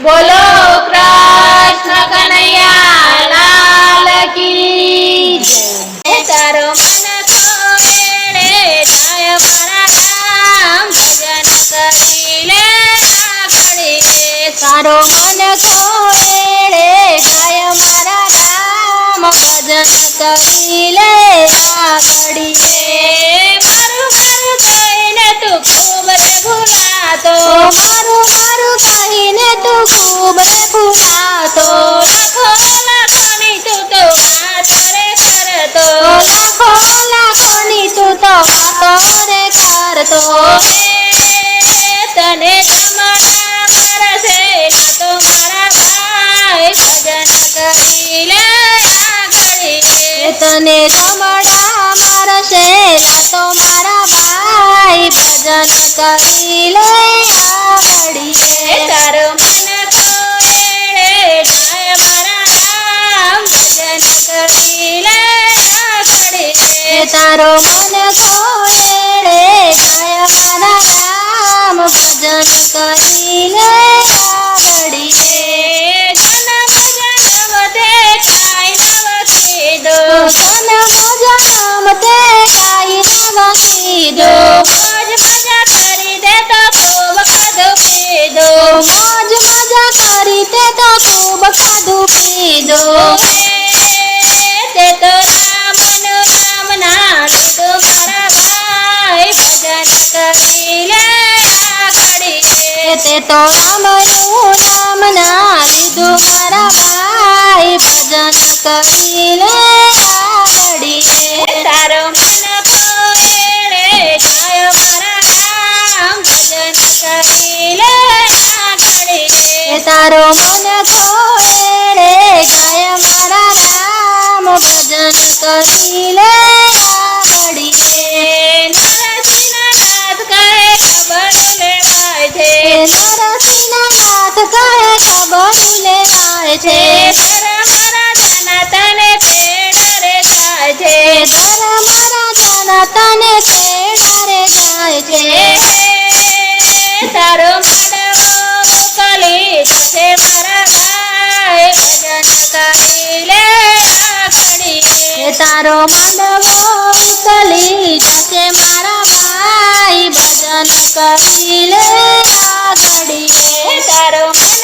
બોલો કૃષ્ણ કનૈયા લાલ કી જય। તારો મન કોયડે જાય મારા રામ ભજન કરી લે આગળી તારો મન કોયડે જાય મારા રામ ભજન કરી લે આગળી મારું મારું કહીને તું ખૂબ રે ભૂલાતો મારું મારું કહીને તું ખૂબ રે ભૂલાતો લાખો લાખોની તું તો વાતો રે કરતો લાખો લાખોની તું તો વાતો રે કરતો તને જમણા કરશે ના તો મારા ભાઈ ભજન કરી લે આગળી તને જમણા મારશે ના તો મારા ભાઈ ભજન કરી લે આગળી તારો મન કોયડે જાય મારા રામ ભજન કરી લે આગળી તારો મન કોયડે જાય મારા રામ ભજન કરી લે આગળી જન્મ જન્મ તે કાંઈ નવ કીધો જન્મ જન્મ તે કાંઈ નવ કીધો મોજ મજા કરી દે તો ખૂબ ખાધું પીધું મોજ મજા કરી તે તો ખૂબ ખાધું પીધું તે તો રામનું નામ ના લીધું મારા ભાઈ ભજન કરી લે આગળી તે તો રામનું નામ ના લીધું મારા ભાઈ ભજન કરી લે આગળી તારો મન કોયડે જાય મારા રામ ભજન કરી લે આગળી તારો મન કોયડે જાય મારા રામ ભજન કરી લે આગળી નરસિંહના નાથ કહે ખબર લેવાય છે નરસિંહના નાથ કહે ખબર લેવાય છે ધર્મ રાજાના તને તેડા રે જાય છે ધર્મ રાજાના તને તેડા રે જાય છે તારો માંડવો ઉકલી જશે મારા ભાઈ ભજન કરી લે આગળી તારો માંડવો ઉકલી જશે મારા ભાઈ ભજન કરી લે આગળી તારો મન